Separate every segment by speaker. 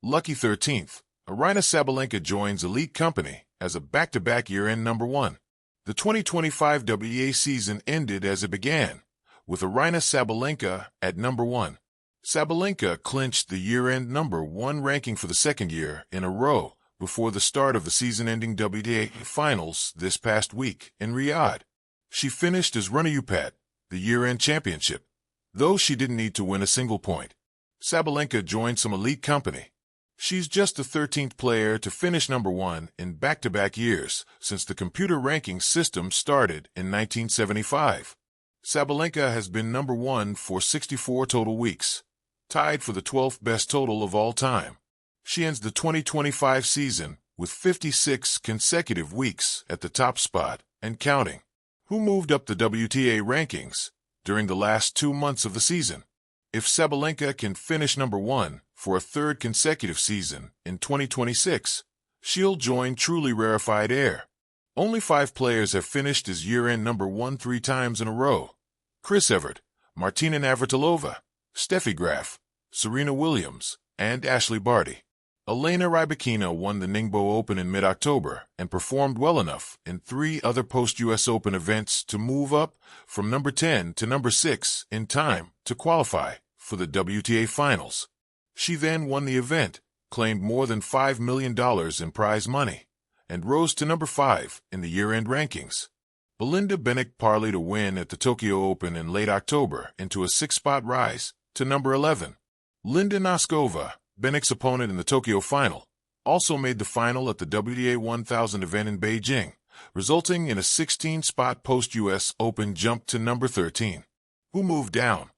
Speaker 1: Lucky 13th, ARYNA Sabalenka joins elite company as a back-to-back year-end number one. The 2025 WTA season ended as it began, with ARYNA Sabalenka at number one. Sabalenka clinched the year-end number one ranking for the second year in a row before the start of the season-ending WTA finals this past week in Riyadh. She finished as runner-up at the year-end championship, though she didn't need to win a single point. Sabalenka joined some elite company. She's just the 13th player to finish number one in back-to-back years since the computer ranking system started in 1975. Sabalenka has been number one for 64 total weeks, tied for the 12th best total of all time. She ends the 2025 season with 56 consecutive weeks at the top spot and counting. Who moved up the WTA rankings during the last 2 months of the season? If Sabalenka can finish number one for a third consecutive season in 2026, she'll join truly rarefied air. Only 5 players have finished as year-end number one 3 times in a row: Chris Evert, Martina Navratilova, Steffi Graf, Serena Williams, and Ashley Barty. Elena Rybakina won the Ningbo Open in mid-October and performed well enough in 3 other post-US Open events to move up from number 10 to number 6 in time to qualify for the WTA Finals. She then won the event, claimed more than $5 million in prize money, and rose to number 5 in the year-end rankings. Belinda Bencic parlayed a win at the Tokyo Open in late October into a 6-spot rise to number 11. Linda Noskova, Bencic's opponent in the Tokyo final, also made the final at the WTA 1000 event in Beijing, resulting in a 16-spot post-US Open jump to number 13. Who moved down?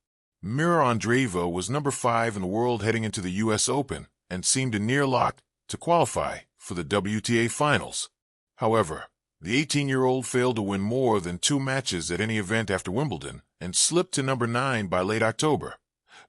Speaker 1: Mira Andreeva was number 5 in the world heading into the US Open and seemed a near lock to qualify for the WTA Finals. However, the 18-year-old failed to win more than 2 matches at any event after Wimbledon and slipped to number 9 by late October,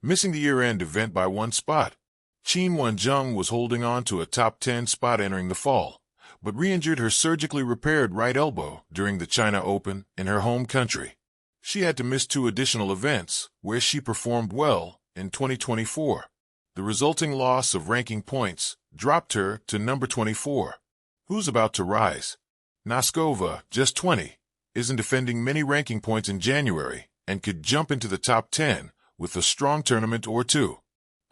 Speaker 1: missing the year-end event by 1 spot. Qin Wenjung was holding on to a top 10 spot entering the fall, but re-injured her surgically repaired right elbow during the China Open in her home country. She had to miss 2 additional events where she performed well in 2024. The resulting loss of ranking points dropped her to number 24. Who's about to rise? Noskova, just 20, isn't defending many ranking points in January and could jump into the top 10 with a strong tournament or 2.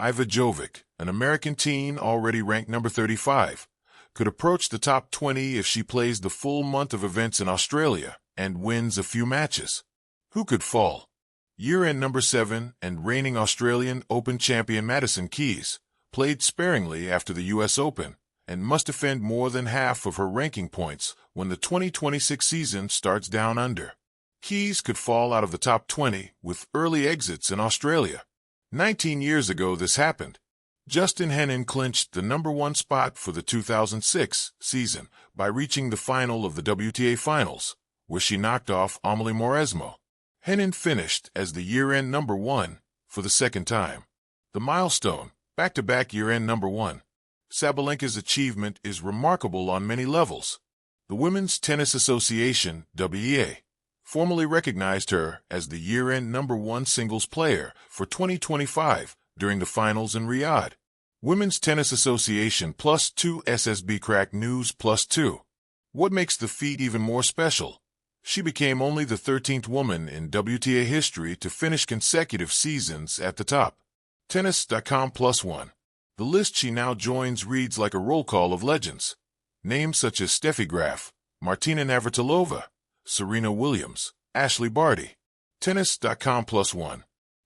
Speaker 1: Iva Jovic, an American teen already ranked number 35, could approach the top 20 if she plays the full month of events in Australia and wins a few matches. Who could fall? Year-end number 7 and reigning Australian Open champion Madison Keys played sparingly after the US Open and must defend more than half of her ranking points when the 2026 season starts down under. Keys could fall out of the top 20 with early exits in Australia. 19 years ago this happened. Justin Henin clinched the number 1 spot for the 2006 season by reaching the final of the WTA Finals, where she knocked off Amelie Mauresmo. Henin finished as the year-end number 1 for the second time. The milestone, back-to-back year-end number 1. Sabalenka's achievement is remarkable on many levels. The Women's Tennis Association, WTA, formally recognized her as the year-end number 1 singles player for 2025 during the finals in Riyadh. Women's Tennis Association +2 SSB Crack News +2. What makes the feat even more special? She became only the 13th woman in WTA history to finish consecutive seasons at the top. Tennis.com +1. The list she now joins reads like a roll call of legends. Names such as Steffi Graf, Martina Navratilova, Serena Williams, Ashley Barty. Tennis.com +1.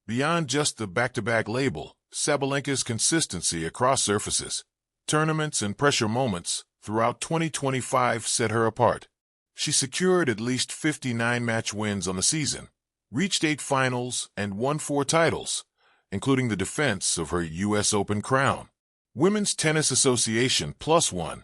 Speaker 1: Beyond just the back-to-back label, Sabalenka's consistency across surfaces, tournaments, and pressure moments throughout 2025 set her apart. She secured at least 59 match wins on the season, reached 8 finals, and won 4 titles, including the defense of her US Open crown. Women's Tennis Association +1.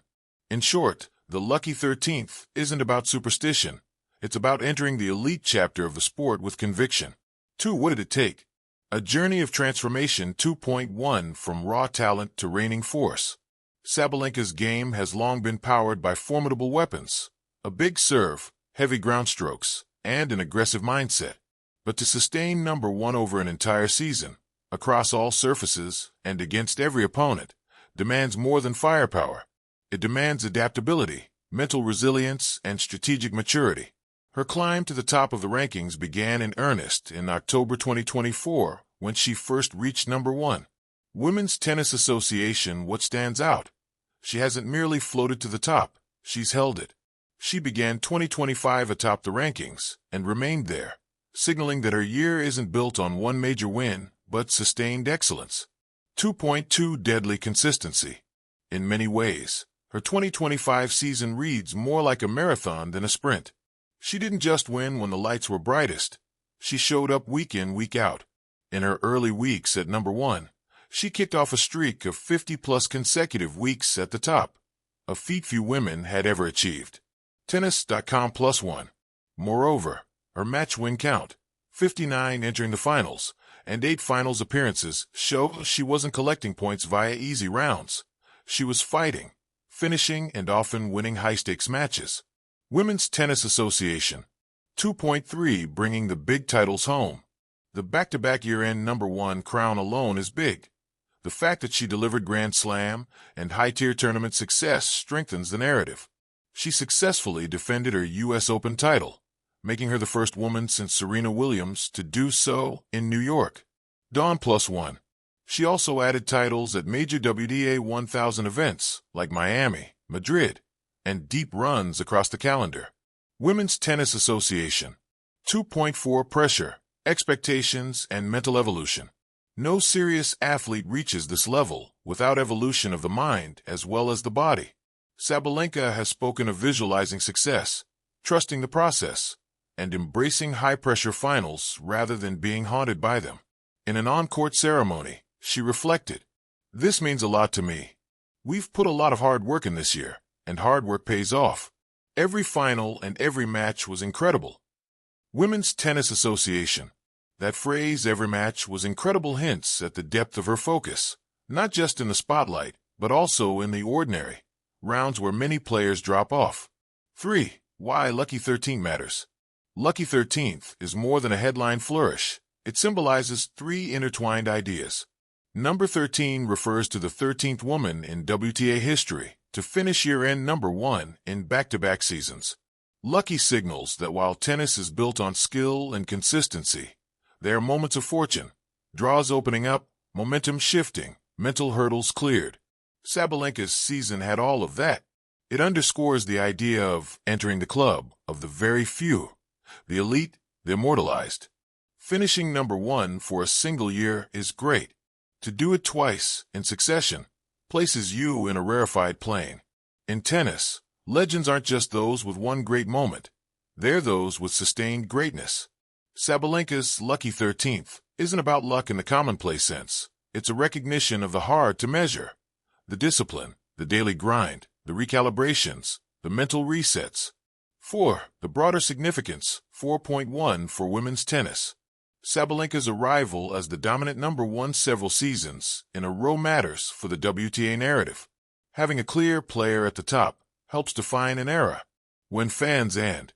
Speaker 1: In short, the Lucky 13th isn't about superstition. It's about entering the elite chapter of the sport with conviction. 2. What did it take? A journey of transformation. 2.1 From raw talent to reigning force. Sabalenka's game has long been powered by formidable weapons: a big serve, heavy ground strokes, and an aggressive mindset. But to sustain number 1 over an entire season, across all surfaces and against every opponent, demands more than firepower. It demands adaptability, mental resilience, and strategic maturity. Her climb to the top of the rankings began in earnest in October 2024 when she first reached number 1. Women's Tennis Association. What stands out? She hasn't merely floated to the top, she's held it. She began 2025 atop the rankings and remained there, signaling that her year isn't built on one major win, but sustained excellence. 2.2 Deadly consistency. In many ways, her 2025 season reads more like a marathon than a sprint. She didn't just win when the lights were brightest. She showed up week in, week out. In her early weeks at number 1, she kicked off a streak of 50-plus consecutive weeks at the top, a feat few women had ever achieved. Tennis.com +1. Moreover, her match win count, 59 entering the finals, and 8 finals appearances, show she wasn't collecting points via easy rounds. She was fighting, finishing, and often winning high-stakes matches. Women's Tennis Association. 2.3 Bringing the big titles home. The back-to-back year-end number 1 crown alone is big. The fact that she delivered Grand Slam and high-tier tournament success strengthens the narrative. She successfully defended her U.S. Open title, making her the first woman since Serena Williams to do so in New York. Dawn +1. She also added titles at major WTA 1000 events like Miami, Madrid, and deep runs across the calendar. Women's Tennis Association. 2.4 Pressure, expectations, and mental evolution. No serious athlete reaches this level without evolution of the mind as well as the body. Sabalenka has spoken of visualizing success, trusting the process, and embracing high-pressure finals rather than being haunted by them. In an on-court ceremony, she reflected, "This means a lot to me. We've put a lot of hard work in this year, and hard work pays off. Every final and every match was incredible." Women's Tennis Association. That phrase, every match, was incredible hints at the depth of her focus, not just in the spotlight, but also in the ordinary rounds where many players drop off. 3. Why Lucky 13 matters. Lucky 13th is more than a headline flourish. It symbolizes 3 intertwined ideas. Number 13 refers to the 13th woman in WTA history to finish year-end number 1 in back-to-back seasons. Lucky signals that while tennis is built on skill and consistency, there are moments of fortune, draws opening up, momentum shifting, mental hurdles cleared. Sabalenka's season had all of that. It underscores the idea of entering the club of the very few, the elite, the immortalized. Finishing number 1 for a single year is great. To do it twice in succession places you in a rarefied plane. In tennis, legends aren't just those with one great moment. They're those with sustained greatness. Sabalenka's lucky 13th isn't about luck in the commonplace sense. It's a recognition of the hard to measure. The discipline, the daily grind, the recalibrations, the mental resets. 4. The broader significance, 4.1 for women's tennis. Sabalenka's arrival as the dominant number 1 several seasons in a row matters for the WTA narrative. Having a clear player at the top helps define an era. When fans and